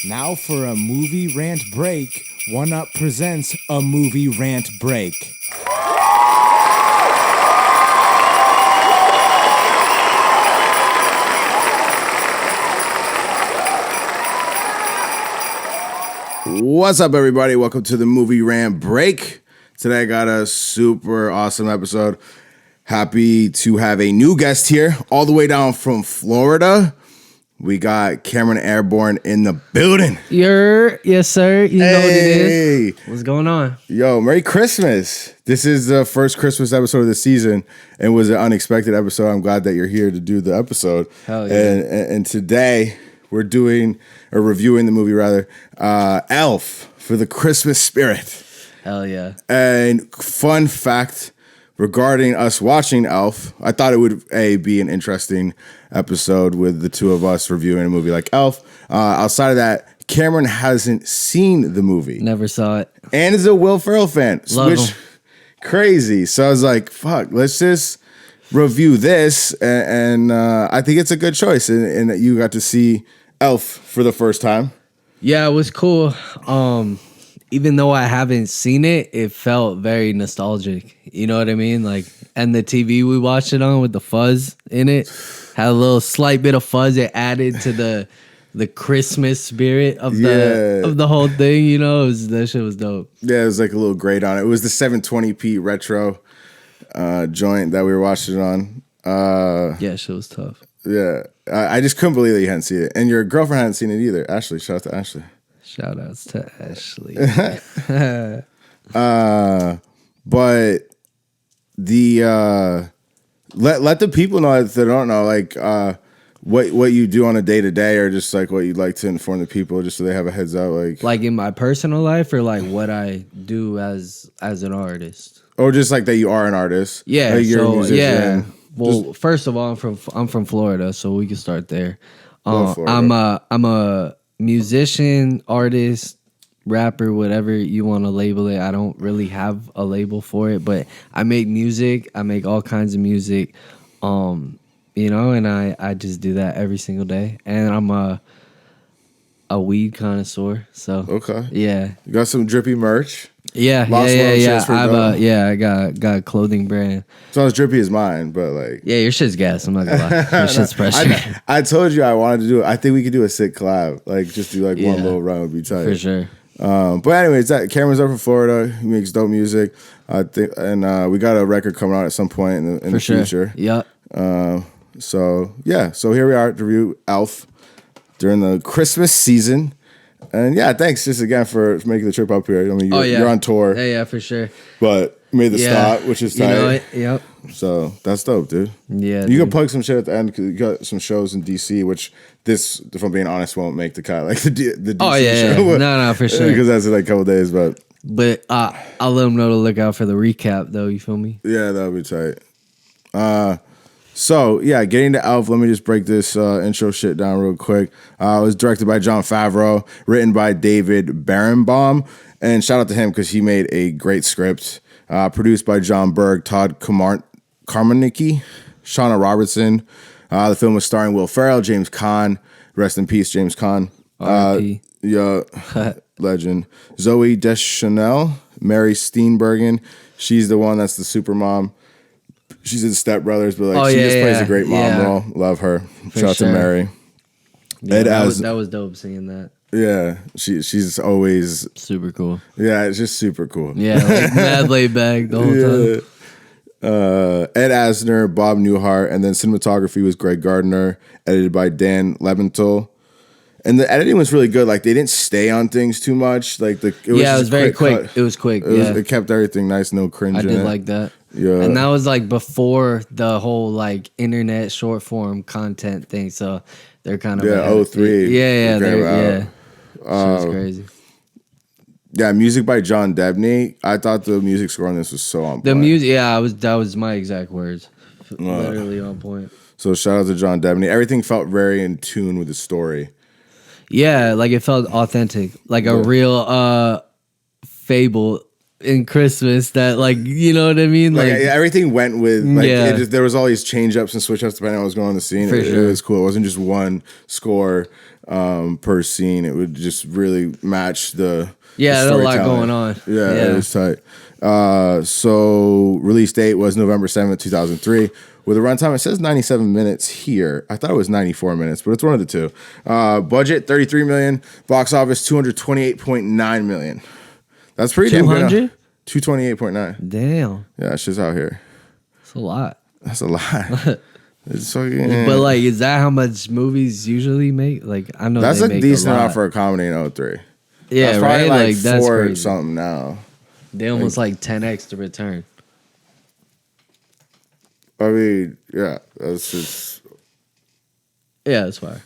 Now for a movie rant break, One Up presents a movie rant break. What's up, everybody? Welcome to the Movie Rant Break. Today I got a super awesome episode. Happy to have a new guest here, all the way down from Florida. We got Cameron Airborne in the building. Yes, sir. You know what it is. What's going on? Yo, Merry Christmas. This is the first Christmas episode of the season and was an unexpected episode. I'm glad that you're here to do the episode. Hell yeah. And today we're reviewing the movie, Elf, for the Christmas spirit. Hell yeah. And fun fact regarding us watching Elf, I thought it would be an interesting episode with the two of us reviewing a movie like Elf. Outside of that, Cameron hasn't seen the movie. Never saw it. And is a Will Ferrell fan. Love him. Crazy. So I was like, fuck, let's just review this. And I think it's a good choice. And you got to see Elf for the first time. Yeah, it was cool. Even though I haven't seen it, it felt very nostalgic. You know what I mean? Like, and the TV we watched it on with the fuzz in it had a little slight bit of fuzz. It added to the Christmas spirit of the whole thing. You know, that shit was dope. Yeah, it was like a little grate on it. It was the 720p retro joint that we were watching it on. Yeah, shit was tough. Yeah, I just couldn't believe that you hadn't seen it, and your girlfriend hadn't seen it either. Ashley, shout out to Ashley. Shout outs to Ashley. But the let the people know if they don't know, like what you do on a day to day, or just like what you'd like to inform the people, just so they have a heads up, like in my personal life, or like what I do as an artist, or just like that you are an artist. Yeah, like you're a musician. Yeah. Well, first of all, I'm from Florida, so we can start there. I'm a musician, artist, rapper, whatever you want to label it. I don't really have a label for it, but I make music. I make all kinds of music, and I just do that every single day. And I'm a weed connoisseur, so okay, yeah. You got some drippy merch. Yeah. I got a clothing brand. It's not as drippy as mine, but like, yeah, your shit's gas. I'm not gonna lie, your shit's pressure. I told you I wanted to do it. I think we could do a sick collab, like just do like one little run would be tight for sure. But anyways, that Cameron's up from Florida. He makes dope music. I think, and we got a record coming out at some point in the future. Yep. So here we are to review Elf during the Christmas season. And yeah, thanks just again for making the trip up here. I mean, you're on tour. Yeah, for sure. But made the stop, which is tight. You know it? Yep. So that's dope, dude. Yeah. You can plug some shit at the end because you got some shows in DC, which this, if I'm being honest, won't make the cut. Like the DC show. No, for sure. Because that's in like a couple days, but I'll let them know to look out for the recap, though. You feel me? Yeah, that'll be tight. So, yeah, getting to Elf, let me just break this intro shit down real quick. It was directed by Jon Favreau, written by David Barenbaum, and shout out to him because he made a great script. Produced by John Berg, Todd Carmanicki, Shauna Robertson. The film was starring Will Ferrell, James Caan. Rest in peace, James Caan. Yeah, legend. Zoe Deschanel, Mary Steenburgen. She's the one that's the super mom. She's in Step Brothers, but like she just plays a great mom role. Love her. Shout out to Mary. Yeah, that was dope seeing that. Yeah, she's always super cool. Yeah, it's just super cool. Yeah, like mad laid back the whole time. Ed Asner, Bob Newhart, and then cinematography was Greg Gardner, edited by Dan Leventhal. And the editing was really good. Like they didn't stay on things too much. Like it was very quick. Cut. It was quick. It kept everything nice, no cringe. I did like that. Yeah, and that was like before the whole like internet short form content thing. So they're kind of 03. Yeah. Shit was crazy. Yeah, music by John Debney. I thought the music score on this was so on point. The music, that was my exact words. Literally on point. So shout out to John Debney. Everything felt very in tune with the story. Yeah, like it felt authentic, like a real fable in Christmas that like you know what I mean? Like everything went with like there was all these change ups and switch ups depending on what was going on in the scene. It was cool. It wasn't just one score per scene. It would just really match the there's a lot going on. Yeah, it was tight. So release date was November 7th, 2003. With a runtime, it says 97 minutes here. I thought it was 94 minutes, but it's one of the two. Budget, $33 million. Box office, $228.9 million. That's pretty damn good. 228.9. Damn. Yeah, it's just out here. That's a lot. That's a lot. It's fucking, but like, is that how much movies usually make? Like, I know that's a decent amount for a comedy in 03. Yeah, that's right. Like that's 4 crazy. Something now. They almost like 10x the return. I mean, yeah, that's just. Yeah, that's fine.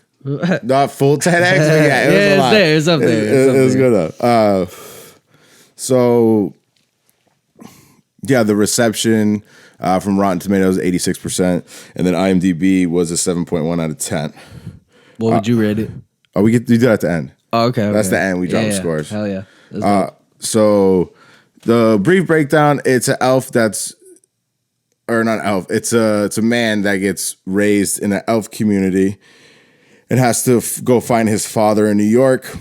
Not full 10x, but yeah, it was a lot. It's up there. It was good though. So, yeah, the reception from Rotten Tomatoes 86%, and then IMDb was a 7.1 out of 10. What would you rate it? Oh, we do that at the end. Oh, okay. That's the end. We drop scores. Hell yeah. So the brief breakdown: it's an elf that's, or not elf. It's a man that gets raised in an elf community and has to go find his father in New York.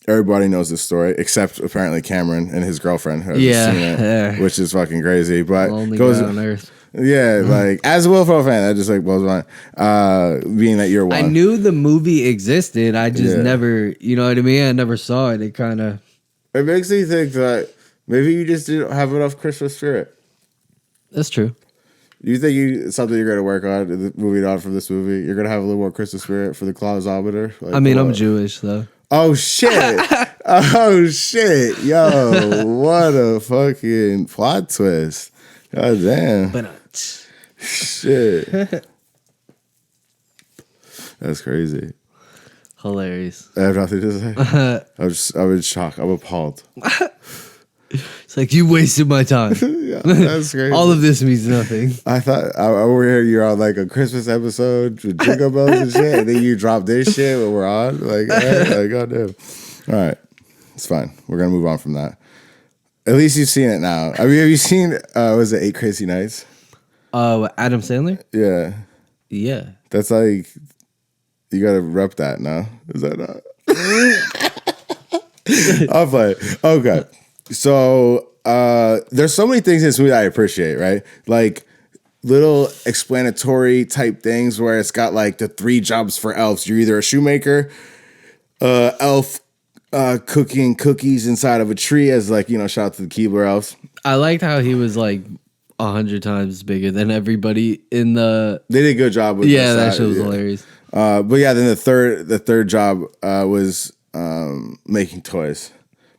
Everybody knows this story except apparently Cameron and his girlfriend who hasn't seen it, which is fucking crazy. But only goes on Earth. Yeah, like as a Willful fan, that just like blows my mind. Being that you're one, I knew the movie existed. I just never, you know what I mean. I never saw it. It kind of makes me think that maybe you just didn't have enough Christmas spirit. That's true. Do you think it's something you're going to work on in the movie on from this movie? You're going to have a little more Christmas spirit for the clausometer? Like, I mean, I'm Jewish, though. Oh, shit. Oh, shit. Yo, what a fucking plot twist. God damn. Shit. That's crazy. Hilarious. I have nothing to say. I'm in shock. I'm appalled. It's like, you wasted my time. Yeah, that's crazy. All of this means nothing. I thought over here you're on like a Christmas episode with Jingle Bells and shit, and then you drop this shit when we're on. Like goddamn. All right, it's fine. We're gonna move on from that. At least you've seen it now. I mean, have you seen? Was it 8 Crazy Nights? Adam Sandler. Yeah. Yeah. That's like you gotta rep that now. Is that not? I'll play. Okay. So there's so many things in this movie that I appreciate, right? Like little explanatory type things where it's got like the 3 jobs for elves. You're either a shoemaker, elf cooking cookies inside of a tree as like, you know, shout out to the Keebler elves. I liked how he was like 100 times bigger than everybody in the... They did a good job with that shit was hilarious. But yeah, then the third job was making toys.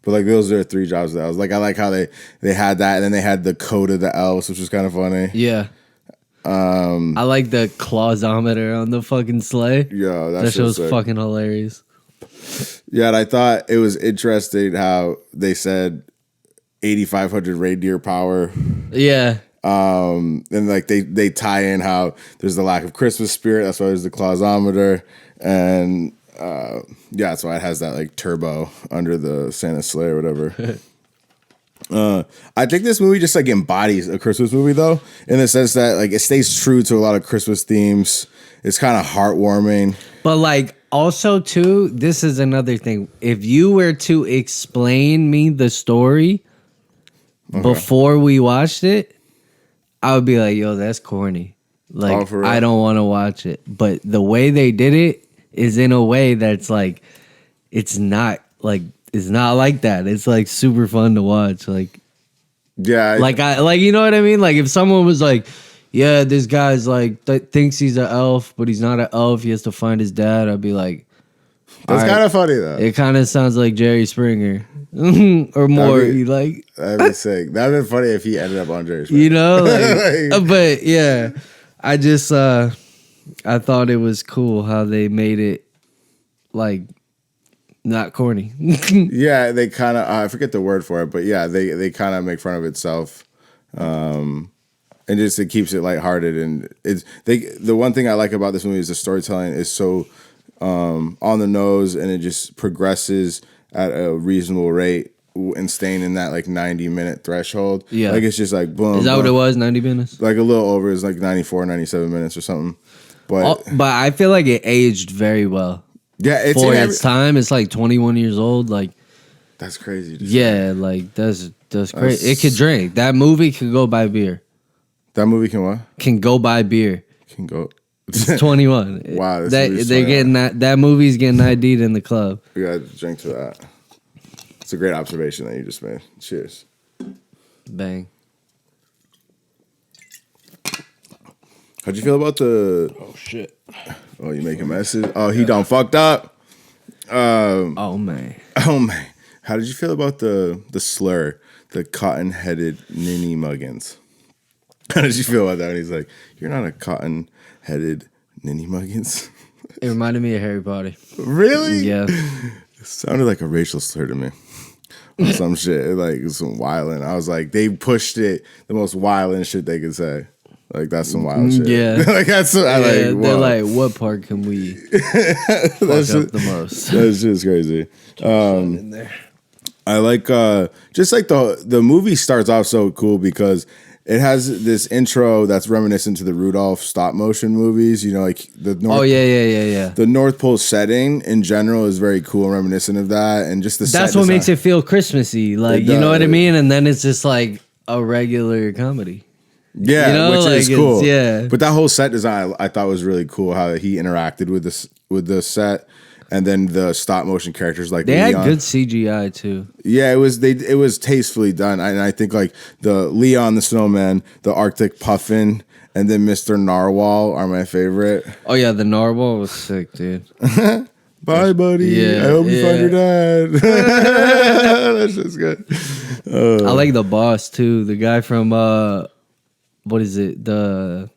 But like those are 3 jobs that I was like, I like how they had that, and then they had the code of the elves, which was kind of funny. Yeah. I like the clausometer on the fucking sleigh. Yeah, that shit was fucking hilarious. Yeah, and I thought it was interesting how they said 8,500 reindeer power. Yeah. And like they tie in how there's the lack of Christmas spirit. That's why there's the clausometer, and yeah, that's why it has that like turbo under the Santa sleigh or whatever. I think this movie just like embodies a Christmas movie though, in the sense that like it stays true to a lot of Christmas themes. It's kind of heartwarming, but like also too, this is another thing. If you were to explain me the story before we watched it, I would be like, yo, that's corny. Like, I don't want to watch it. But the way they did it is in a way that's like, it's not like that. It's like super fun to watch. Like, yeah, like you know what I mean? Like if someone was like, yeah, this guy's like thinks he's an elf, but he's not an elf. He has to find his dad. I'd be like, that's kind of funny though. It kind of sounds like Jerry Springer. Or more, that'd be sick. That'd be funny if he ended up on Jerry Springer. You know, like, but yeah, I just I thought it was cool how they made it like not corny. Yeah, they kind of I forget the word for it, but yeah, they kind of make fun of itself, and just it keeps it lighthearted. And the one thing I like about this movie is the storytelling is so on the nose, and it just progresses at a reasonable rate and staying in that like 90-minute threshold. Yeah. Like it's just like boom. Is that boom. what it was? 90 minutes? Like a little over. It's like 94, 97 minutes or something. But I feel like it aged very well. Yeah, it's for its time. It's like 21 years old. Like that's crazy. Yeah, like that's crazy. It could drink. That movie could go buy beer. That movie can what? Can go buy beer. Can go. It's 21. Wow, they're getting that movie's getting ID'd in the club. We gotta drink to that. It's a great observation that you just made. Cheers. Bang. How'd you feel about the? Oh shit! Oh, you making messes? Oh, he done fucked up. Oh man. Oh man. How did you feel about the slur, the cotton-headed ninny muggins? How did you feel about that? And he's like, "You're not a cotton-headed ninny muggins." It reminded me of Harry Potter. Really? Yeah. It sounded like a racial slur to me. Or some shit, like some wildin'. I was like, they pushed it the most wildin' shit they could say. Like that's some wild shit. Yeah, like that's they're like, what part can we fuck up the most? That's just crazy. In there. I like just like the movie starts off so cool because it has this intro that's reminiscent to the Rudolph stop motion movies. You know, like the North. Yeah. The North Pole setting in general is very cool and reminiscent of that, and just the that's what makes it feel Christmassy. Like you know what I mean, and then it's just like a regular comedy. Yeah, you know, which like is cool. Yeah, but that whole set design I thought was really cool. How he interacted with the set, and then the stop motion characters like they Leon. had good CGI too. Yeah, it was tastefully done, and I think like the Leon the Snowman, the Arctic Puffin, and then Mr. Narwhal are my favorite. Oh yeah, the Narwhal was sick, dude. Bye, buddy. Yeah, I hope you find your dad. That's just good. I like the boss too. The guy from what is it? The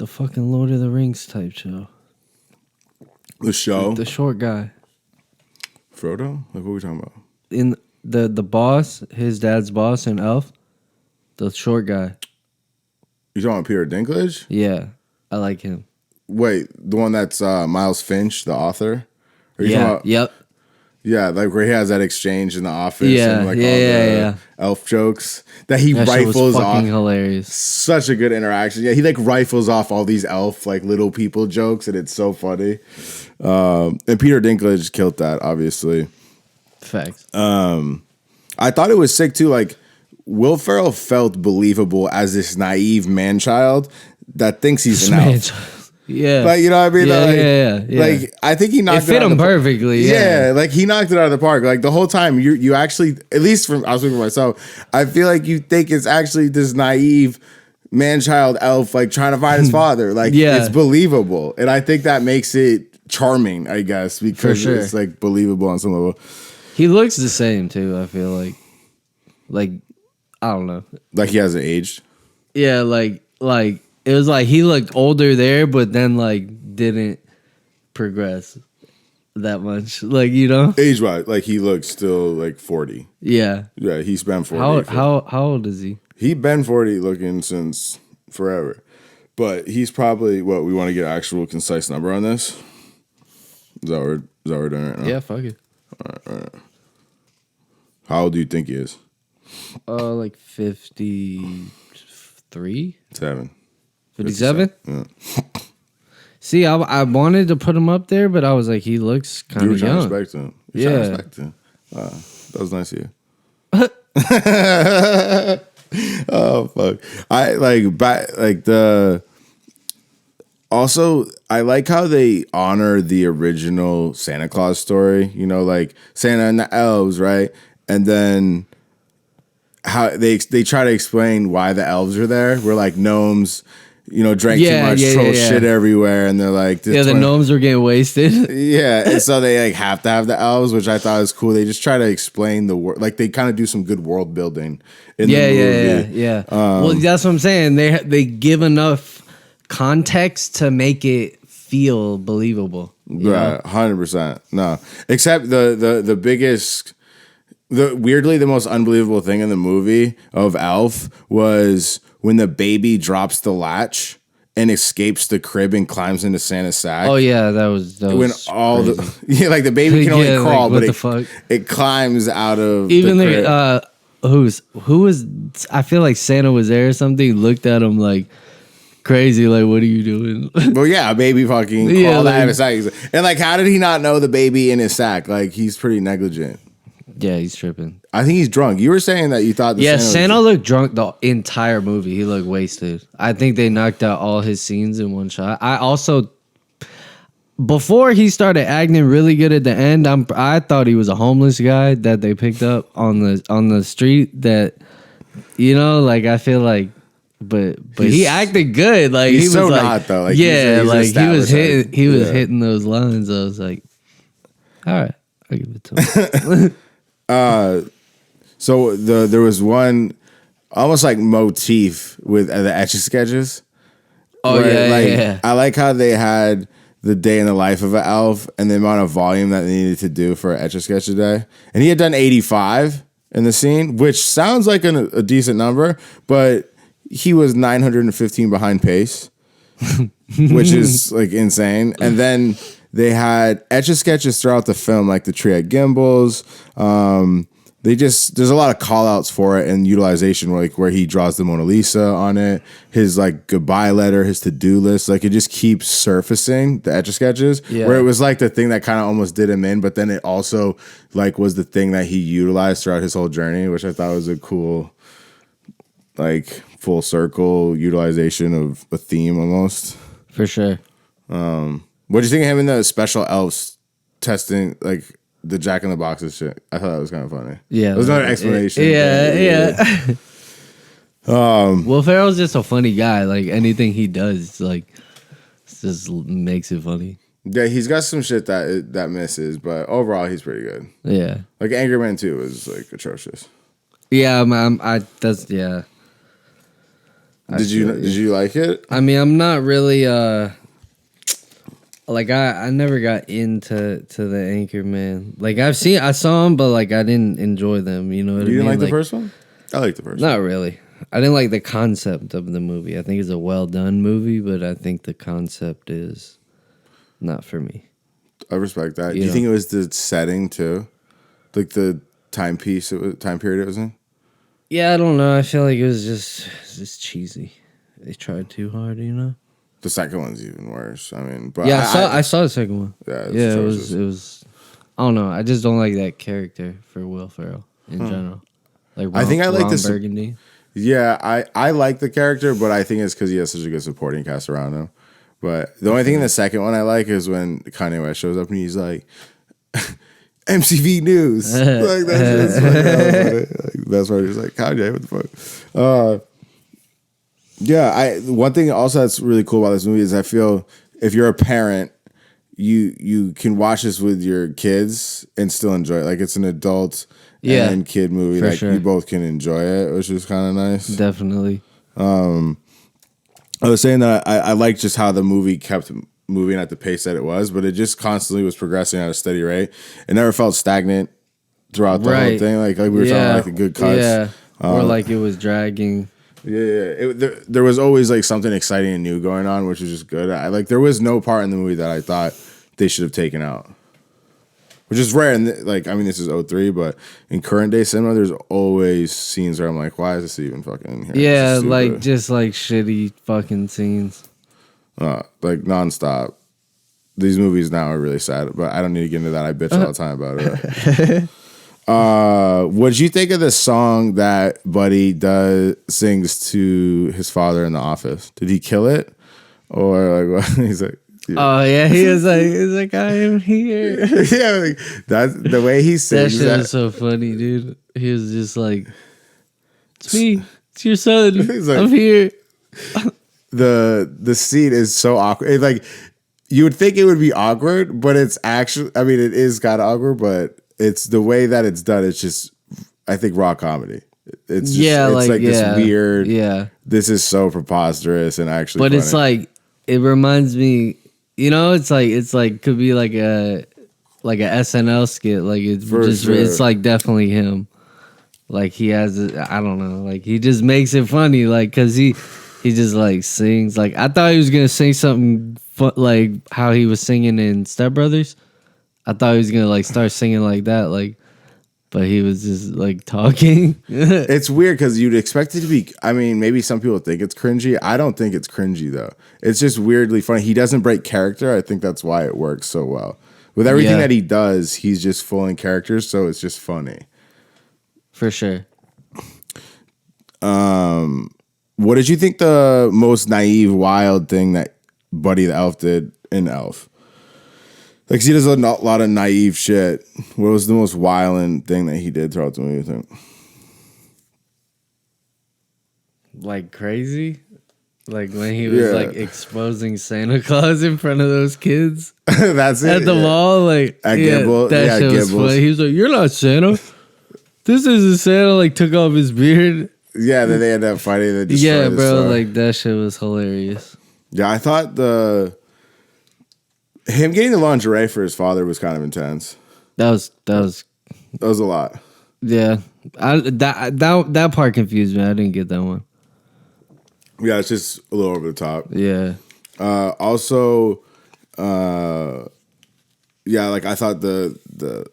fucking Lord of the Rings type show. The show? The short guy. Frodo? Like what are we talking about? In the boss, his dad's boss in Elf. The short guy. You talking about Peter Dinklage? Yeah. I like him. Wait, the one that's Miles Finch, the author? Are you talking about, yep. Yeah, like where he has that exchange in the office Yeah, and like yeah, all the yeah. elf jokes that he That shit was rifles off. fucking hilarious. Such a good interaction. Yeah, he like rifles off all these elf like little people jokes, and it's so funny. And Peter Dinklage killed that, obviously. Facts. I thought it was sick too. Like Will Ferrell felt believable as this naive man child that thinks he's an elf. Yeah. Like, you know what I mean? Yeah. Like, I think he knocked it fit him perfectly. Yeah, like he knocked it out of the park. Like the whole time, you actually, at least from I was speaking for myself, I feel like you think it's actually this naive man-child elf like trying to find his father. Like it's believable, and I think that makes it charming. I guess because it's like believable on some level. He looks the same too. I feel like I don't know. Like he hasn't aged. Yeah, like it was like he looked older there, but then like didn't progress that much. Like, you know, Age wise, like he looks still like 40. Yeah. Yeah, he's been 40. How old is he? He been 40 looking since forever. But he's probably what we want to get an actual concise number on this. Is that what we're doing right now? Yeah, fuck it. All right. How old do you think he is? Like 53? 7. 57? Yeah. See, I wanted to put him up there, but I was like, he looks kind of young. Respect him. Respect him. That was nice of you. Oh fuck! I Also, I like how they honor the original Santa Claus story. You know, like Santa and the elves, right? And then how they try to explain why the elves are there. We're like gnomes. You know, drank too much, troll shit everywhere, and they're like, the gnomes were getting wasted. Yeah, and so they like have to have the elves, which I thought was cool. They just try to explain the world, like they kind of do some good world building in the movie. Yeah. Well, that's what I'm saying. They give enough context to make it feel believable. Right, 100%. No, except the biggest. Weirdly, the most unbelievable thing in the movie of Elf was when the baby drops the latch and escapes the crib and climbs into Santa's sack. Oh yeah, that was when all crazy. like the baby can only crawl, like, but it climbs out of even the crib. who was I feel like Santa was there or something. Looked at him like crazy, like what are you doing? Well, yeah, a baby fucking crawled out of his sack, and like how did he not know the baby in his sack? Like he's pretty negligent. Yeah, he's tripping. I think he's drunk. You were saying that you thought Santa looked drunk the entire movie. He looked wasted. I think they knocked out all his scenes in one shot. I also, before he started acting really good at the end, I thought he was a homeless guy that they picked up on the street. That, you know, like I feel like, but he acted good. Like he was so like, not though. Like, yeah, he's like he was hitting. He was hitting those lines. I was like, all right, I'll give it to him. So there was one almost like motif with the Etch-a-Sketches. Oh yeah. I like how they had the day in the life of an elf and the amount of volume that they needed to do for Etch-a-Sketch a day. And he had done 85 in the scene, which sounds like a decent number, but he was 915 behind pace, which is like insane. And then they had Etch-a-Sketches throughout the film, like the tree at Gimbals. There's a lot of call outs for it and utilization, like where he draws the Mona Lisa on it, his like goodbye letter, his to-do list. Like it just keeps surfacing, the Etch-a-Sketches, where it was like the thing that kind of almost did him in, but then it also like was the thing that he utilized throughout his whole journey, which I thought was a cool, like full circle utilization of a theme almost. For sure. What do you think of him in the special elves testing, like the Jack in the Boxes shit? I thought that was kind of funny. Yeah, it was another explanation. Yeah. Will Ferrell's just a funny guy. Like anything he does, like just makes it funny. Yeah, he's got some shit that misses, but overall he's pretty good. Yeah, like Angry Man 2 is like atrocious. Yeah, Did you like it? I mean, I'm not really like I never got into the Anchorman. Like I saw them, but like I didn't enjoy them. You know what I mean? You didn't like the first one? I liked the first one. Not really. I didn't like the concept of the movie. I think it's a well done movie, but I think the concept is not for me. I respect that. Do you think it was the setting too, like the time period it was in? Yeah, I don't know. I feel like it was just cheesy. They tried too hard, you know. The second one's even worse. I mean, but yeah, I saw the second one. Yeah, it was. I don't know. I just don't like that character for Will Ferrell in general. Like I think I like Ron Burgundy. Yeah, I like the character, but I think it's because he has such a good supporting cast around him. But the only thing in the second one I like is when Kanye West shows up and he's like, MTV News. Like that's like, that's why he's like, Kanye, what the fuck? Yeah, one thing also that's really cool about this movie is I feel if you're a parent, you can watch this with your kids and still enjoy it. Like it's an adult and kid movie. Like you both can enjoy it, which is kind of nice. Definitely. I was saying that I like just how the movie kept moving at the pace that it was, but it just constantly was progressing at a steady rate. It never felt stagnant throughout the whole thing. Like we were talking about like the good cuts. Or like it was dragging. There was always like something exciting and new going on, which was just good. There was no part in the movie that I thought they should have taken out, which is rare. And this is 03, but in current day cinema, there's always scenes where I'm like, why is this even fucking here? Yeah, like just like shitty fucking scenes. Like nonstop. These movies now are really sad, but I don't need to get into that. I bitch all the time about it. What'd you think of the song that Buddy sings to his father in the office? Did he kill it, or like what? He's like, oh yeah, he's like, I am here. Yeah, like, that's the way he sings. That shit is so funny, dude. He was just like, it's me, it's your son. He's like, I'm here. The scene is so awkward. It's like you would think it would be awkward, but it's actually, I mean, it is kind of awkward, but it's the way that it's done. It's just, I think, raw comedy. It's just, it's like this weird. Yeah, this is so preposterous and actually. But funny. It's like it reminds me. You know, it's like could be like a SNL skit. Like it's like definitely him. Like he has, I don't know. Like he just makes it funny. Like because He just like sings. Like I thought he was gonna sing something like how he was singing in Step Brothers. I thought he was gonna like start singing like that, like, but he was just like talking. It's weird because you'd expect it to be. I mean, maybe some people think it's cringy. I don't think it's cringy though. It's just weirdly funny. He doesn't break character. I think that's why it works so well. With everything that he does, he's just full in character, so it's just funny. For sure. What did you think the most naive, wild thing that Buddy the Elf did in Elf? Like, 'cause he does a lot of naive shit. What was the most violent thing that he did throughout the movie, you think? Like crazy? Like when he was like exposing Santa Claus in front of those kids. That's it. At the mall, like at Gibble. That shit was funny. He was like, "You're not Santa. This isn't Santa." Like took off his beard. Yeah, then they ended up fighting. Yeah, bro, like that shit was hilarious. Yeah, I thought him getting the lingerie for his father was kind of intense. That was a lot. Yeah, that part confused me. I didn't get that one. Yeah, it's just a little over the top. Yeah. Also, yeah, like I thought the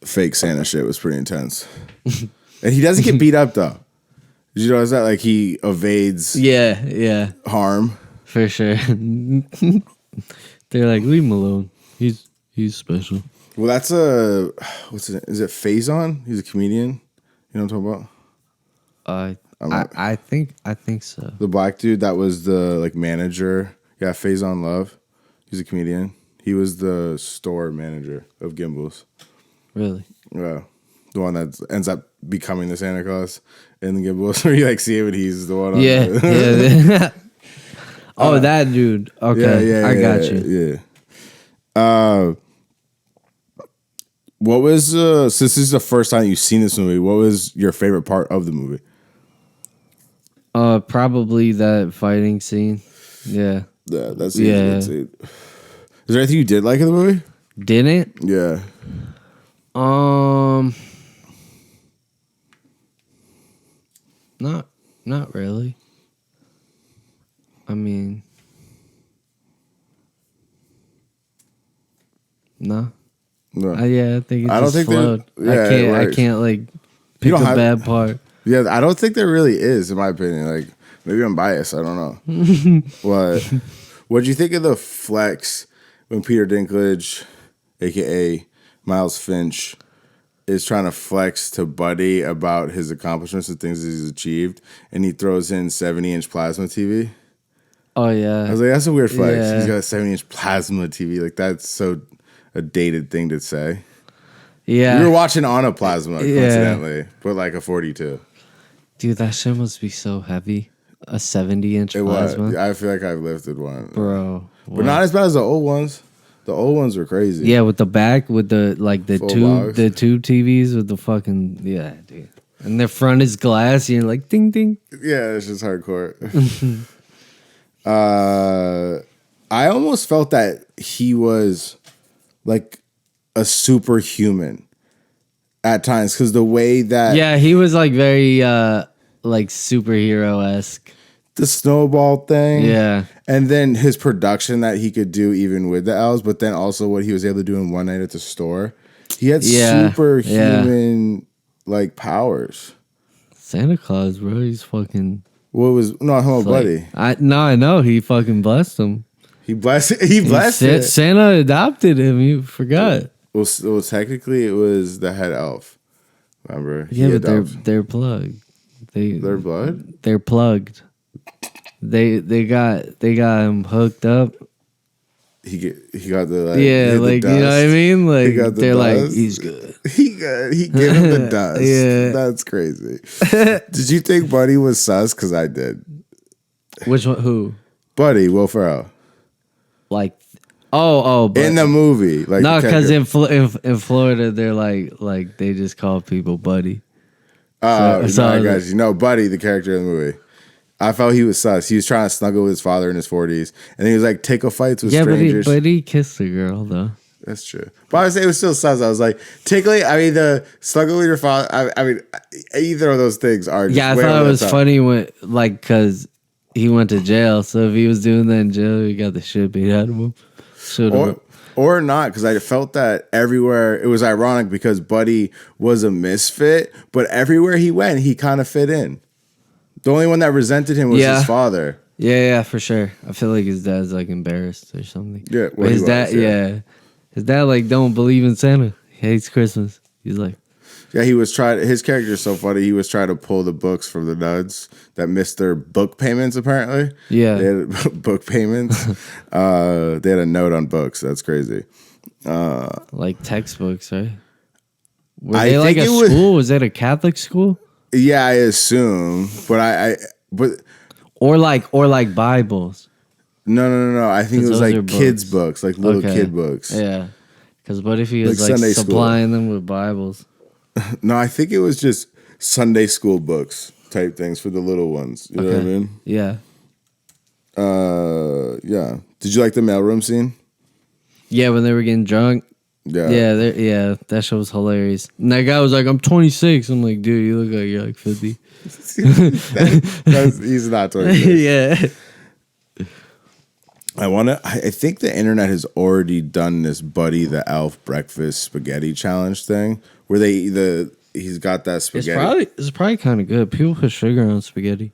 fake Santa shit was pretty intense, and he doesn't get beat up though. Did you notice that? Like he evades. Yeah. Harm for sure. They're like, leave him alone. He's special. Well, that's what's it? Is it Faison? He's a comedian. You know what I'm talking about? I think so. The black dude that was the like manager. Yeah, Faison Love. He's a comedian. He was the store manager of Gimbals. Really? Yeah. The one that ends up becoming the Santa Claus in the Gimbals. Where you like see him and he's the one. Yeah. Oh, that dude. Okay, I got you. Yeah. What was since this is the first time you've seen this movie? What was your favorite part of the movie? Probably that fighting scene. Yeah. Yeah, that's a good scene. Is there anything you did like in the movie? Didn't? Yeah. Not really. I mean, no. Yeah, I think it just flowed. I can't like pick a bad part. Yeah, I don't think there really is, in my opinion. Like maybe I'm biased. I don't know. What'd you think of the flex when Peter Dinklage, aka Miles Finch, is trying to flex to Buddy about his accomplishments and things that he's achieved, and he throws in 70-inch plasma TV? Oh yeah, I was like, that's a weird flex. Yeah. He's got a 70-inch plasma TV. Like that's so a dated thing to say. Yeah, we were watching on a plasma, coincidentally, but like a 42. Dude, that shit must be so heavy. A 70-inch plasma. Was. I feel like I've lifted one, bro, but not as bad as the old ones. The old ones were crazy. Yeah, with the back, with the like the tube TVs with the fucking dude. And the front is glass. You're like ding ding. Yeah, it's just hardcore. I almost felt that he was like a superhuman at times because the way that he was like very like superhero-esque. The snowball thing, yeah, and then his production that he could do even with the elves, but then also what he was able to do in one night at the store. He had superhuman like powers. Santa Claus, bro, he's fucking. What was Buddy? I know he fucking blessed him. He blessed it. Santa adopted him. You forgot. Well, technically it was the head elf. Remember? Yeah, but they're plugged. Their blood? They're plugged. They got him hooked up. He got the like you know what I mean? Like they're dust. like he's good. He gave him the dust. Yeah, that's crazy. Did you think Buddy was sus? Because I did. Which one? Who? Buddy, Will Ferrell. Like, but in the movie, like no, because in Florida they're like they just call people Buddy. I got you. No, Buddy, the character in the movie. I felt he was sus. He was trying to snuggle with his father in his 40s. And he was like, take a fight with strangers. But he kissed the girl, though. That's true. But I would say it was still sus. I was like, the snuggle with your father. I mean, either of those things are just I thought it was funny when, like, because he went to jail. So if he was doing that in jail, he got the shit beat out of him. Or not, because I felt that everywhere, it was ironic because Buddy was a misfit, but everywhere he went, he kind of fit in. The only one that resented him was his father. Yeah, for sure. I feel like his dad's like embarrassed or something. Yeah, well, his dad, his dad like don't believe in Santa. He hates Christmas. He's like, yeah, his character is so funny. He was trying to pull the books from the nuns that missed their book payments, apparently. Yeah. They had book payments. They had a note on books. That's crazy. Like textbooks, right? Were they like a school? Was it a Catholic school? Yeah, I assume. But Or like Bibles. No. I think it was like kids' books, like little kid books. Yeah. Because what if he was like supplying them with Bibles? No, I think it was just Sunday school books type things for the little ones. You know what I mean? Yeah. Yeah. Did you like the mailroom scene? Yeah, when they were getting drunk. Yeah. Yeah, that show was hilarious. And that guy was like, I'm 26. I'm like, dude, you look like you're like 50. He's not 26. Yeah. I think the internet has already done this Buddy the Elf breakfast spaghetti challenge thing where he's got that spaghetti. It's probably kind of good. People put sugar on spaghetti.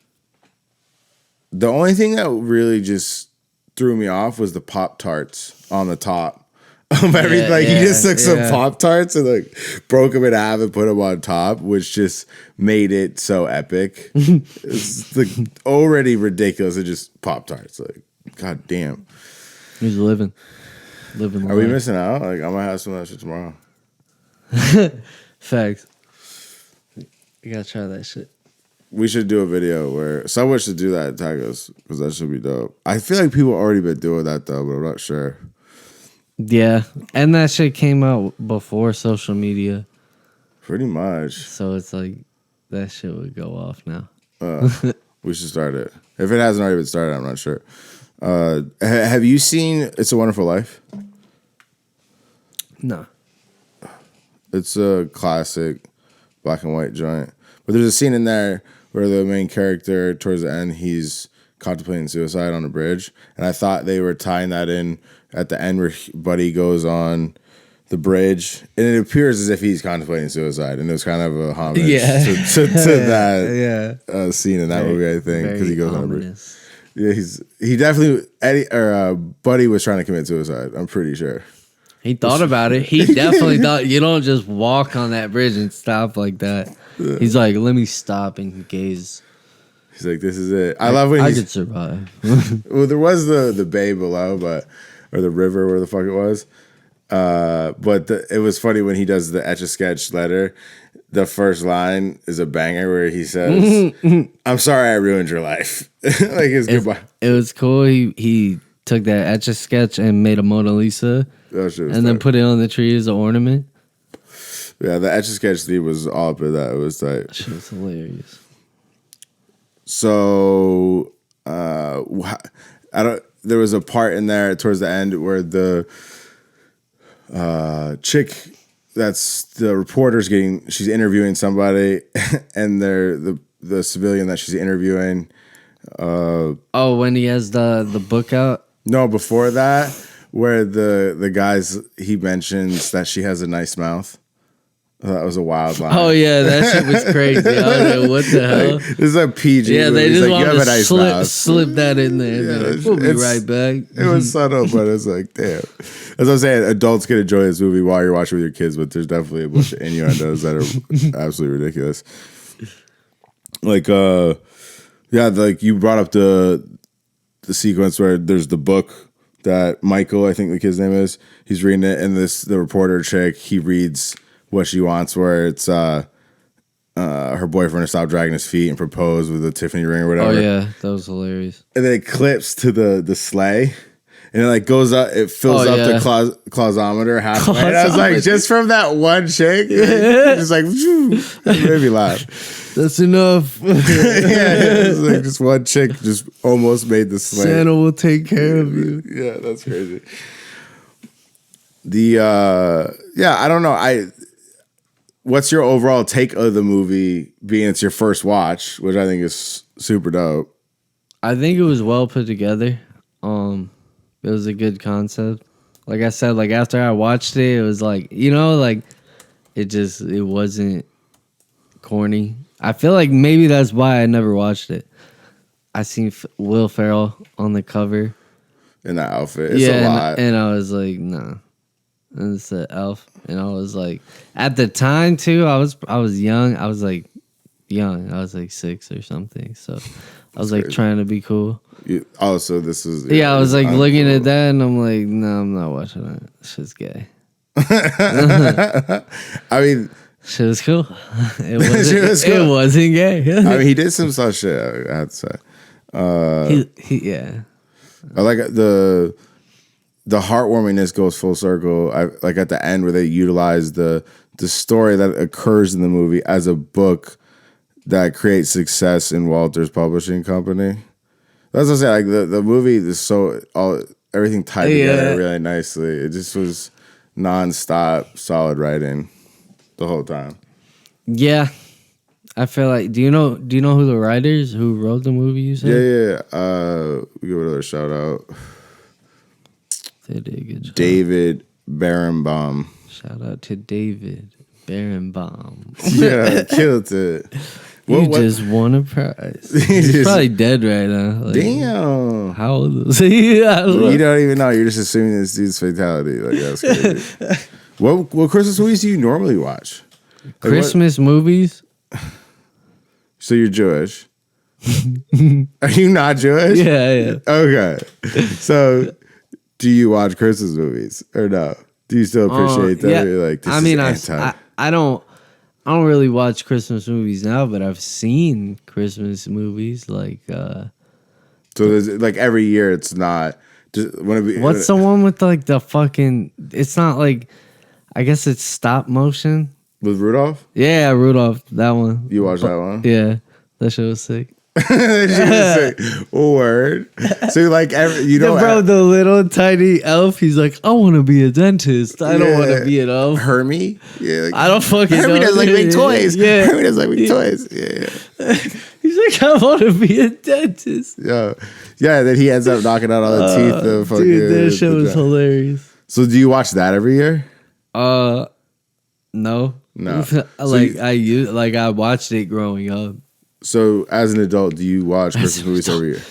The only thing that really just threw me off was the Pop-Tarts on the top of everything. Like he just took some Pop-Tarts and like broke them in half and put them on top, which just made it so epic. It's like already ridiculous. It's just Pop-Tarts. Like, god damn. He's living. Are we missing out? Like I might have some of that shit tomorrow. Facts. You gotta try that shit. We should do a video where someone should do that and tag us because that should be dope. I feel like people already been doing that though, but I'm not sure. Yeah, and that shit came out before social media. Pretty much. So it's like that shit would go off now. We should start it. If it hasn't already been started, I'm not sure. Have you seen It's a Wonderful Life? No. It's a classic black and white joint. But there's a scene in there where the main character, towards the end, he's contemplating suicide on a bridge. And I thought they were tying that in at the end where Buddy goes on the bridge. And it appears as if he's contemplating suicide. And it was kind of a homage to that scene in that movie, I think. Because he goes on a bridge. Yeah, he definitely, Buddy was trying to commit suicide. I'm pretty sure. He thought about it. He definitely thought, you don't just walk on that bridge and stop like that. Yeah. He's like, let me stop and gaze. He's like, this is it. I love when I could survive. Well, there was the bay below, or the river, where the fuck it was. But it was funny when he does the Etch-a-Sketch letter. The first line is a banger where he says, I'm sorry I ruined your life. Like his goodbye. It was cool. He took that Etch-a-Sketch and made a Mona Lisa. Then put it on the tree as an ornament. Yeah, the Etch-a-Sketch theme was all up in that. It was tight. That shit was hilarious. So, there was a part in there towards the end where the chick that's the reporter's she's interviewing somebody, and the civilian that she's interviewing. When he has the book out? No, before that, where the guys, he mentions that she has a nice mouth. That was a wild line. Oh yeah, that shit was crazy. I was like, what the hell? Like, this is a PG. Yeah, movie. They just like, want to slip that in there. Yeah, like, we'll be right back. It was subtle, but it's like, damn. As I'm saying, adults can enjoy this movie while you're watching with your kids, but there's definitely a bunch of innuendos that are absolutely ridiculous. Like, like you brought up the sequence where there's the book that Michael, I think the kid's name is, he's reading it, and the reporter chick, he reads what she wants, where it's her boyfriend to stop dragging his feet and propose with a Tiffany ring or whatever. Oh yeah, that was hilarious. And then it clips to the sleigh, and it like goes up, it fills up the clausometer halfway. And I was like, just from that one chick, it's like, that made me laugh. That's enough. It's like just one chick just almost made the sleigh. Santa will take care of you. Yeah, that's crazy. I don't know. What's your overall take of the movie, being it's your first watch, which I think is super dope? I think it was well put together. It was a good concept. Like I said, like after I watched it, it was like, like it wasn't corny. I feel like maybe that's why I never watched it. I seen Will Ferrell on the cover in that outfit. It's a lot. And I was like, nah. And it's an elf, and I was like, at the time too, I was young. I was like 6 or something. So I was like trying to be cool. So this is I was like looking at that, and I'm like, no, I'm not watching that. Shit's gay. I mean, shit was cool. It wasn't gay. I mean, he did some such shit. I have to say. Yeah. I like the heartwarmingness goes full circle. I like at the end where they utilize the story that occurs in the movie as a book that creates success in Walter's publishing company. That's what I'm saying. Like the movie is everything tied together really nicely. It just was nonstop solid writing the whole time. Yeah. I feel like do you know who the writers who wrote the movie you said? Yeah. We give another shout out. They did a good job. David Barenbaum. Shout out to David Barenbaum. Yeah, killed it. You just won a prize. He's probably dead right now. Like, damn. How old is he? You don't even know. You're just assuming this dude's fatality. Like, that's crazy. What Christmas movies do you normally watch? Like, Christmas movies? So you're Jewish. Are you not Jewish? Yeah. Okay. So do you watch Christmas movies or no? Do you still appreciate them? Yeah. You're like, I don't really watch Christmas movies now, but I've seen Christmas movies like. So there's like every year, it's not. What's the one with like the fucking? It's not like. I guess it's stop motion. With Rudolph? Yeah, Rudolph. That one. You watched that one? Yeah, that shit was sick. That shit was sick. Word. So like bro, the little tiny elf. He's like, I want to be a dentist. I don't want to be an elf. Hermie? Yeah. Like, I don't fucking know. Hermie does like make toys. Yeah. Hermie does like make toys. Yeah. He's like, I want to be a dentist. Yeah. Then he ends up knocking out all the teeth. Dude, that shit was hilarious. So do you watch that every year? No. I watched it growing up. So as an adult, do you watch Christmas movies every year?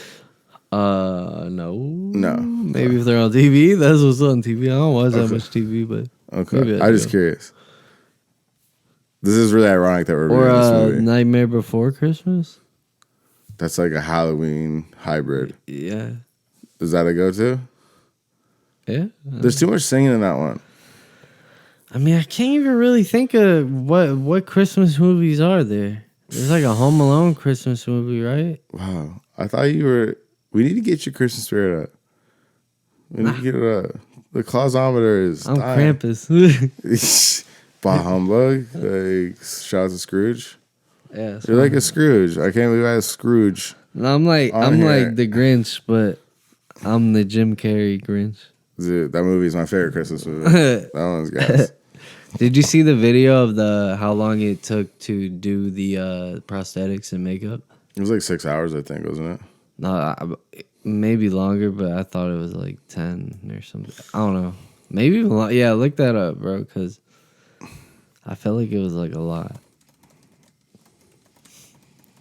No. Maybe if they're on TV, that's what's on TV. I don't watch that much TV, but okay. I'm just curious. This is really ironic that we're reviewing this movie. Nightmare Before Christmas. That's like a Halloween hybrid. Yeah. Is that a go-to? Yeah. There's too much singing in that one. I mean, I can't even really think of what Christmas movies are there. There's like a Home Alone Christmas movie, right? Wow. I thought you were... We need to get your Christmas spirit up. We need to get it up. The Clausometer is... I'm Krampus. Bah humbug. Like, shout out to Scrooge. Yeah, you're like a Scrooge. I can't believe I had Scrooge. I'm like the Grinch, but I'm the Jim Carrey Grinch. Dude, that movie is my favorite Christmas movie. That one's gas. Did you see the video of how long it took to do the prosthetics and makeup? It was like 6 hours, I think, wasn't it? No, maybe longer, but I thought it was like 10 or something. I don't know. Maybe even yeah, look that up, bro, because I felt like it was like a lot.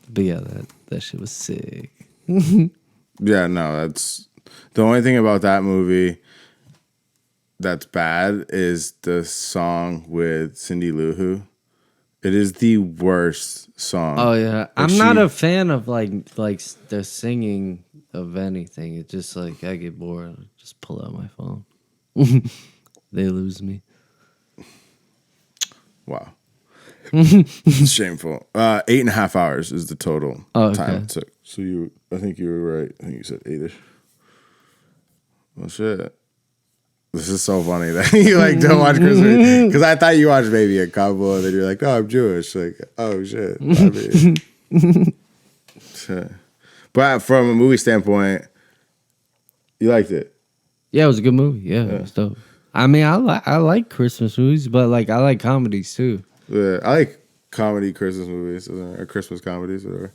But yeah, that shit was sick. Yeah, no, that's the only thing about that movie that's bad is the song with Cindy Lou Who. It is the worst song. Oh yeah, I'm not a fan of like the singing of anything. It's just like I get bored. I just pull out my phone. They lose me. Wow. It's shameful. 8.5 hours is the total time it took. So I think you were right. I think you said 8ish. Well, shit. This is so funny that you like don't watch Christmas because I thought you watched maybe a couple and then you're like, oh, I'm Jewish. Like, oh shit. I mean, shit. But from a movie standpoint, you liked it. Yeah, it was a good movie. Yeah, it was dope. I mean, I like Christmas movies, but like I like comedies too. Yeah, I like comedy Christmas movies or Christmas comedies or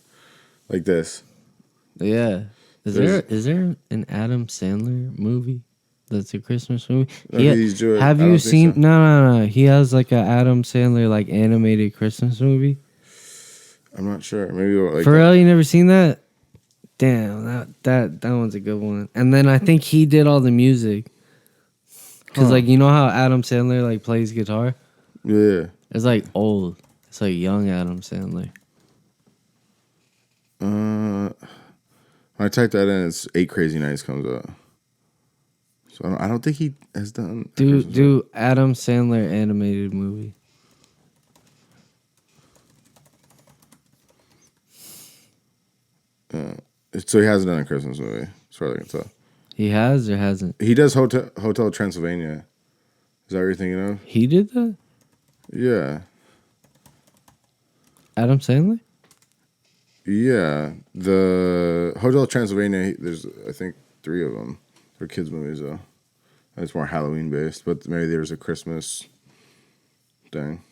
like this. Yeah. Is there an Adam Sandler movie that's a Christmas movie? He's Jewish. Have you seen? So. No. He has like a Adam Sandler like animated Christmas movie. I'm not sure. Maybe like for real, you never seen that? Damn, that one's a good one. And then I think he did all the music. Cause like you know how Adam Sandler like plays guitar? Yeah. It's like old. It's like young Adam Sandler. When I type that in, it's 8 Crazy Nights comes up. So I don't think he has done. Do Adam Sandler animated movie. So he hasn't done a Christmas movie, as far as I can tell. He has or hasn't? He does Hotel Transylvania. Is that what you're thinking of? He did that? Yeah. Adam Sandler? Yeah. The Hotel Transylvania, there's, I think, 3 of them. They're kids' movies, though. It's more Halloween-based, but maybe there's a Christmas thing.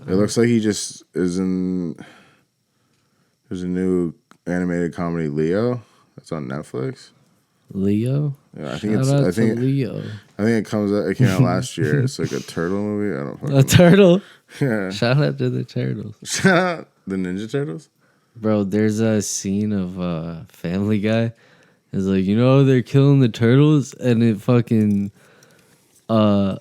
It looks like he just is in... There's a new animated comedy, Leo, that's on Netflix. Leo? Yeah, I think Leo. I think it came out last year. It's like a turtle movie. I don't know. A turtle? Yeah. Shout out to the turtles. Shout out the Ninja Turtles? Bro, there's a scene of Family Guy. It's like, you know, they're killing the turtles and it fucking they're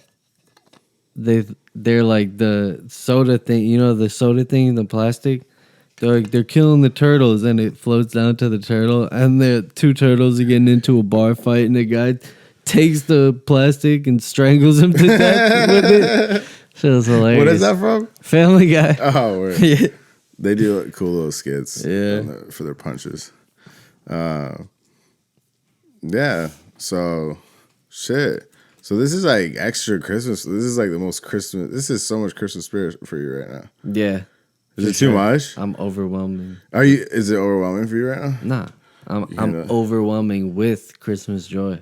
like the soda thing, you know, the soda thing in the plastic. They're killing the turtles, and it floats down to the turtle, and the 2 turtles are getting into a bar fight, and the guy takes the plastic and strangles him to death with it. Shit was hilarious. What is that from? Family Guy. Oh, weird. Yeah. They do like cool little skits for their punches. Yeah, so shit. So this is like extra Christmas. This is like the most Christmas. This is so much Christmas spirit for you right now. Yeah. Is it too much? I'm overwhelming. Is it overwhelming for you right now? Nah. I'm overwhelming with Christmas joy.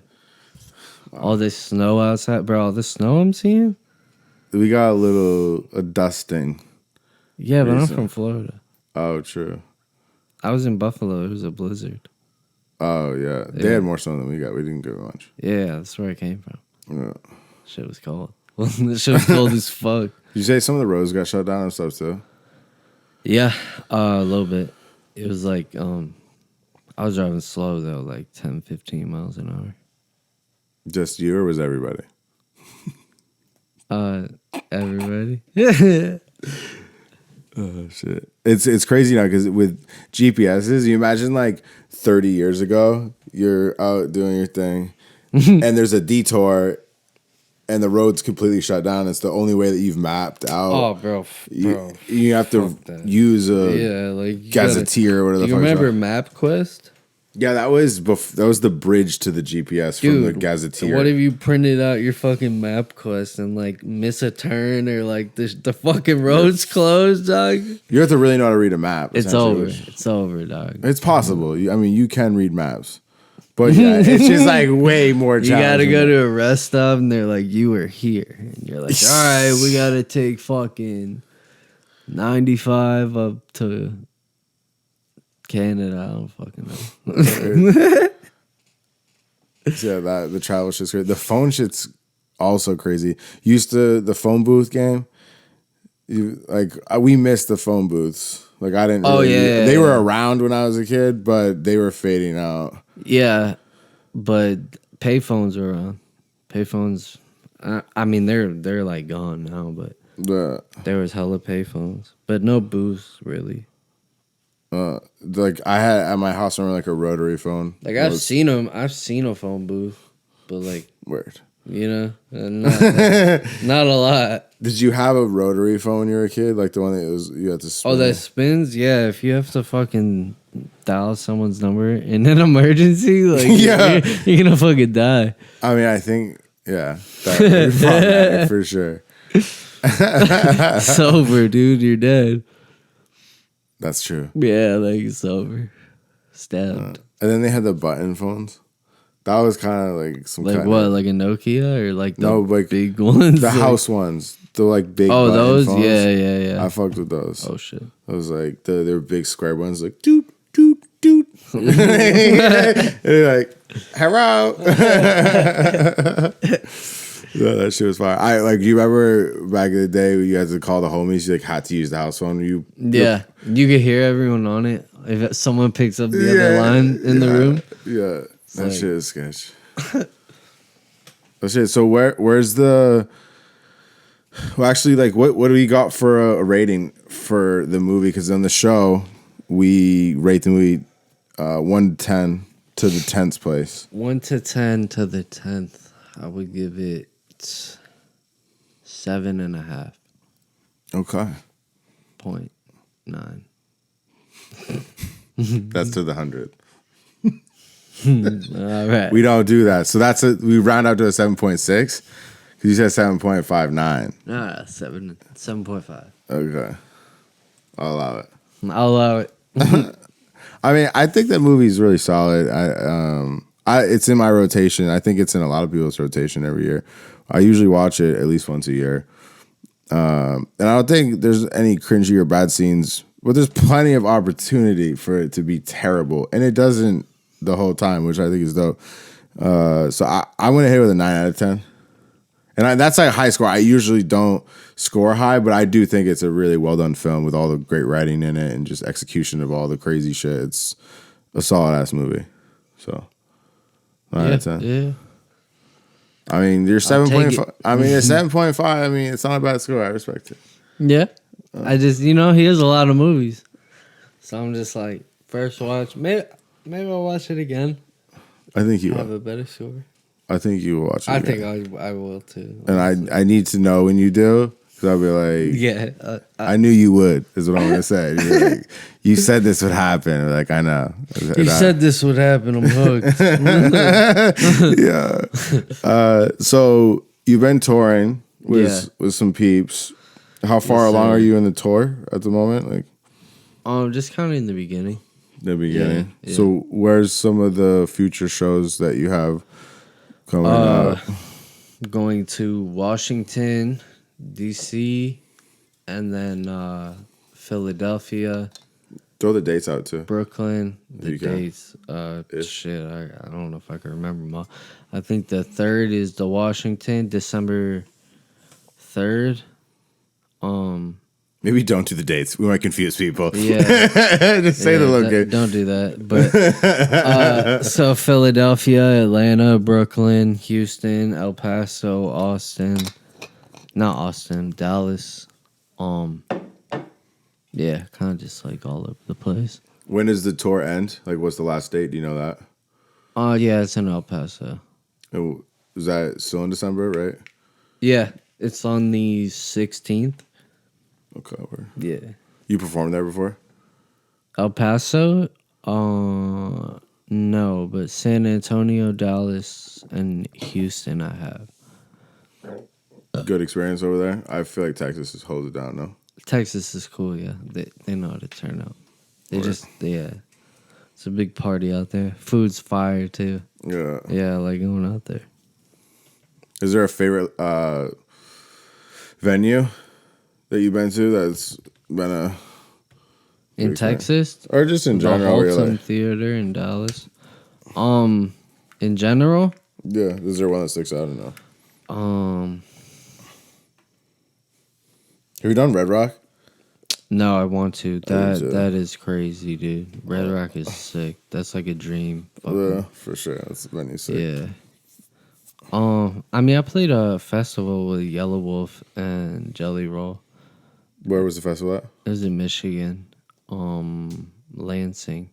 Wow. All this snow outside, bro. All the snow I'm seeing. We got a dusting. Yeah, but I'm from Florida. Oh, true. I was in Buffalo. It was a blizzard. Oh yeah, they had more snow than we got. We didn't get much. Yeah, that's where I came from. Yeah. Shit was cold. Shit was cold as fuck. Did you say some of the roads got shut down and stuff too? Yeah, a little bit. It was like, I was driving slow though, like 10, 15 miles an hour. Just you or was everybody? Everybody. Oh shit! It's crazy now because with GPSs, you imagine like 30 years ago, you're out doing your thing, and there's a detour. And the road's completely shut down. It's the only way that you've mapped out. Oh, bro. You have to use a gazetteer or whatever the fuck. You remember MapQuest? Yeah, that was the bridge to the GPS from the gazetteer. What if you printed out your fucking MapQuest and like miss a turn or like the fucking road's closed, dog? You have to really know how to read a map. It's over. It's over, dog. It's possible. You can read maps. But yeah, it's just like way more challenging. You gotta go to a rest stop and they're like, you were here. And you're like, all right, we gotta take fucking 95 up to Canada. I don't fucking know. Yeah, the travel shit's crazy. The phone shit's also crazy. The phone booth game. We missed the phone booths. Like I didn't. They were around when I was a kid, but they were fading out. Yeah, but payphones are around. Payphones, I mean, they're like gone now, but there was hella payphones, but no booths really. Like I had at my house, I remember like a rotary phone. Like I've seen them. I've seen a phone booth, but like weird. You know, not a lot. Did you have a rotary phone when you were a kid? Like the one that you had to spin? Oh, that spins? Yeah, if you have to fucking dial someone's number in an emergency, like you're gonna fucking die. I mean, I think, yeah, that's problematic for sure. Sober, dude, you're dead. That's true. Yeah, like sober. Stabbed. And then they had the button phones. That was kind of like some like kind what, of, like a Nokia or like the like big ones, the house ones, the like big. Oh, those, phones. yeah. I fucked with those. Oh shit, I was like they were big square ones, like doot doot doot. You're like, hello. Yeah, that shit was fire. You remember back in the day when you had to call the homies, you had to use the house phone. You could hear everyone on it. If someone picks up the other line in the room. Yeah, that shit is sketch. That shit. So where's the? Well, actually, what do we got for a rating for the movie? Because on the show, we rate the movie 1 to 10 to the 10th place. 1 to 10 to the 10th. I would give it 7.5. Okay. 0.9. That's to the 100. All right. We don't do that. So we round out to a 7.6. Because you said 7.59. 7.5. Okay. I'll allow it. I'll allow it. I mean, I think that movie is really solid. It's in my rotation. I think it's in a lot of people's rotation every year. I usually watch it at least once a year. And I don't think there's any cringy or bad scenes, but there's plenty of opportunity for it to be terrible. And it doesn't the whole time, which I think is dope. So I'm going to hit it with a 9 out of 10. And that's like a high score. I usually don't score high, but I do think it's a really well done film with all the great writing in it and just execution of all the crazy shit. It's a solid ass movie. So 9 out of 10. Yeah. I mean, you're 7.5. I mean, it's 7.5. I mean, it's not a bad score. I respect it. Yeah. I just, he has a lot of movies. So I'm just like, first watch. Maybe I'll watch it again. I think you have a better score. I think you will watch it. I think I will too. And I need to know when you do, because I'll be like, yeah, I knew you would, is what I'm going to say. You're like, you said this would happen. Like, I know. You said this would happen. I'm hooked. Yeah. So you've been touring with some peeps. How far along are you in the tour at the moment? Just kind of in the beginning. The beginning. Yeah. So where's some of the future shows that you have coming up? Going to Washington, D.C., and then Philadelphia. Throw the dates out too. Brooklyn. The dates. Shit, I don't know if I can remember them all. I think the 3rd is the Washington, December 3rd. Maybe don't do the dates. We might confuse people. Yeah. Just say the location. Don't do that. But so Philadelphia, Atlanta, Brooklyn, Houston, El Paso, Dallas. Yeah, kind of just like all over the place. When does the tour end? Like, what's the last date? Do you know that? Yeah, it's in El Paso. Is that still in December, right? Yeah, it's on the 16th. Okay. Yeah. You performed there before? El Paso? No, but San Antonio, Dallas, and Houston I have. Good experience over there? I feel like Texas just holds it down, no? Texas is cool, yeah. They know how to turn out. It's a big party out there. Food's fire, too. Yeah. Yeah, I like going out there. Is there a favorite venue that you've been to that's been in Texas? Or just in general, the Holton Theater in Dallas. In general? Yeah. Is there one that sticks out or no? Have you done Red Rock? No, I want to. That is crazy, dude. Red Rock is sick. That's like a dream. Yeah, for sure. That's venue sick. Yeah. I mean, I played a festival with Yellow Wolf and Jelly Roll. Where was the festival at? It was in Michigan. Lansing.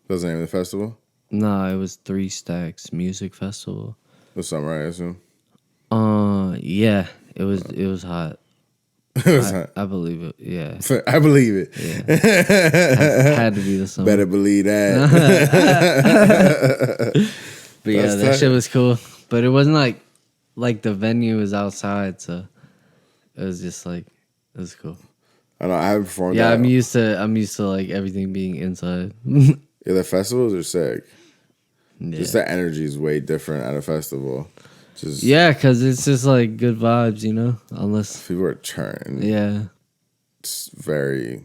That was the name of the festival? No, it was Three Stacks Music Festival. It was summer, I assume. Yeah, it was hot. It was hot. I believe it. Yeah, I believe it. Yeah, had to be the summer. Better believe that. But yeah, that shit was cool. But it wasn't like the venue was outside, so it was just like it was cool. I know I haven't performed. Yeah, I'm used to like everything being inside. Yeah, the festivals are sick. Yeah. Just the energy is way different at a festival. Yeah, because it's just like good vibes, Unless people are turned. Yeah, It's very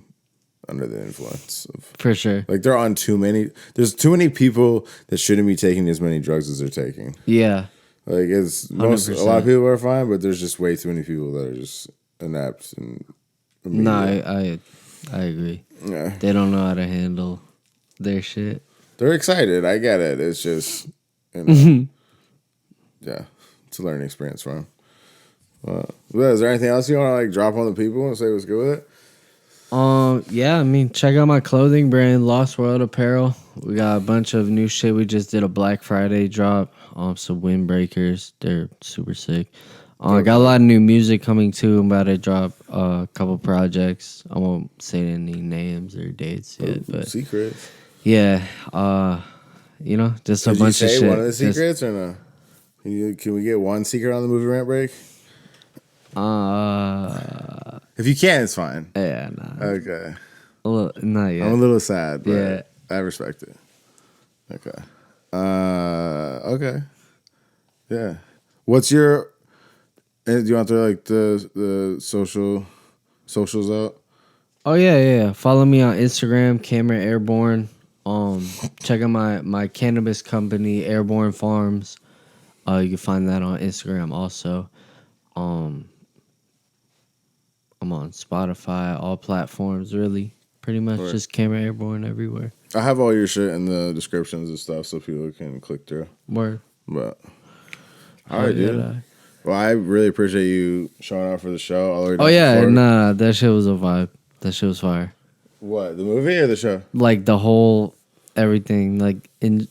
under the influence of. For sure. Like they're on too many. There's too many people that shouldn't be taking as many drugs as they're taking. Yeah. Like it's a lot of people are fine, but there's just way too many people that are just inept and. No, I agree. Yeah. They don't know how to handle their shit. They're excited. I get it. It's just, yeah, it's a learning experience for them. Is there anything else you want to like drop on the people and say what's good with it? Yeah, I mean, check out my clothing brand, Lost World Apparel. We got a bunch of new shit. We just did a Black Friday drop. Some windbreakers. They're super sick. I got a lot of new music coming too. I'm about to drop a couple projects. I won't say any names or dates yet, but secrets. Yeah, just a bunch of shit. One of the secrets or no? Can we get one secret on the movie rant break? If you can, it's fine. Yeah, nah. Okay. Not yet. I'm a little sad, but yeah. I respect it. Okay. Okay. Yeah. What's your? Do you want to throw like the socials out? Oh yeah. Follow me on Instagram, Cameron Airborne. Check out my cannabis company, Airborne Farms. You can find that on Instagram also. I'm on Spotify, all platforms, really. Pretty much just Cameron Airborne everywhere. I have all your shit in the descriptions and stuff so people can click through. Word. But all right, dude. Well, I really appreciate you showing up for the show. All the way down yeah, nah, that shit was a vibe. That shit was fire. What, the movie or the show? Like the whole everything, like you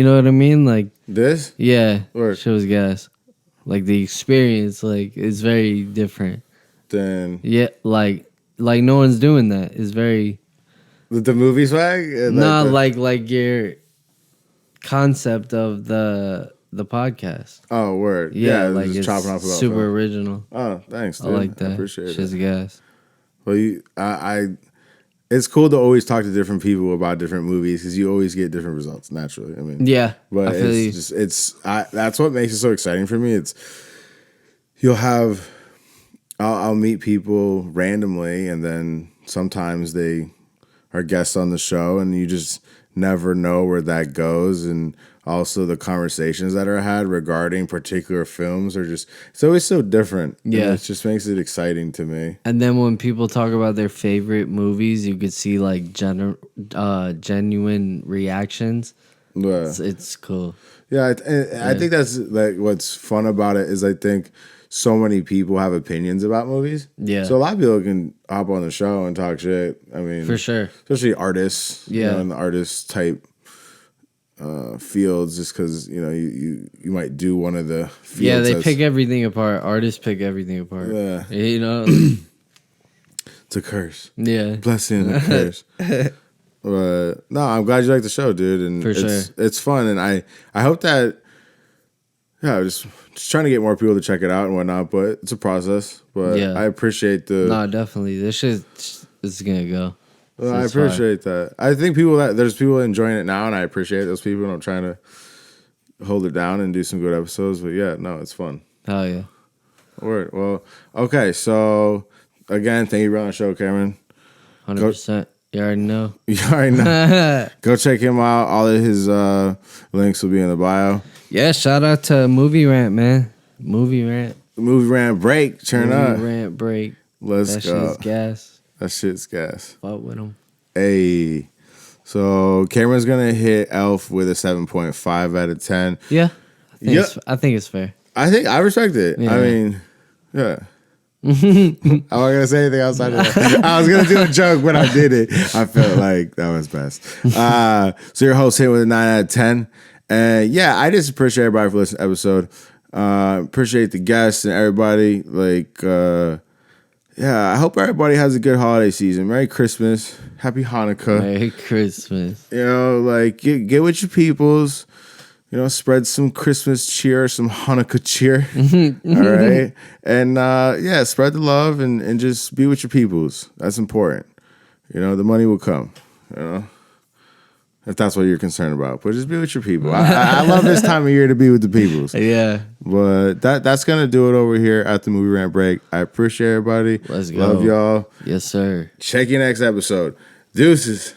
know what I mean? Like this? Yeah, shit was gas. Like the experience, like it's very different. Then like no one's doing that. It's very the movie swag. Not like your concept of the podcast. Oh, word. Yeah, like just it's chopping off about super original. Oh, thanks, dude. I like that. I appreciate it. Shit's gas. Well, it's cool to always talk to different people about different movies because you always get different results naturally. I mean, yeah, but that's what makes it so exciting for me. I'll meet people randomly, and then sometimes they are guests on the show, and you just never know where that goes. And also the conversations that are had regarding particular films it's always so different. Yeah. And it just makes it exciting to me. And then when people talk about their favorite movies, you could see like genuine reactions. Yeah. It's cool. Yeah, I think that's like what's fun about it is I think so many people have opinions about movies. Yeah. So a lot of people can hop on the show and talk shit. I mean, for sure. Especially artists. Yeah. In the artist type fields, just because you might do one of the fields. Yeah, they pick everything apart. Artists pick everything apart. Yeah. It's a curse. Yeah. Blessing and a curse. But no, I'm glad you like the show, dude. And for sure. It's fun, and I hope that. Yeah, just trying to get more people to check it out and whatnot, but it's a process. But yeah. I appreciate the. No, definitely. This shit is gonna go. Well, I appreciate that. I think there's people enjoying it now, and I appreciate those people. And I'm trying to hold it down and do some good episodes. But yeah, no, it's fun. Hell yeah. Word. Well, okay. So again, thank you for being on the show, Cameron. 100%. You already know. You already know. Go check him out. All of his links will be in the bio. Yeah, shout out to Movie Rant, man. Movie Rant. Movie Rant Break. Turn up. Movie Rant Break. Let's go. That shit's gas. That shit's gas. Fuck with him. Hey. So Cameron's going to hit Elf with a 7.5 out of 10. Yeah. I think it's fair. I respect it. Yeah. I mean, yeah. I'm not gonna say anything outside of that. I was gonna do a joke, but I did it. I felt like that was best. So your host hit with a 9 out of 10. And yeah, I just appreciate everybody for listening to the episode. Appreciate the guests and everybody. I hope everybody has a good holiday season. Merry Christmas. Happy Hanukkah. Merry Christmas. Get with your peoples. Spread some Christmas cheer, some Hanukkah cheer. All right. And spread the love and just be with your peoples. That's important. The money will come. if that's what you're concerned about. But just be with your people. I love this time of year to be with the peoples. Yeah. But that's going to do it over here at the Movie Rant Break. I appreciate everybody. Let's go. Love y'all. Yes, sir. Check your next episode. Deuces.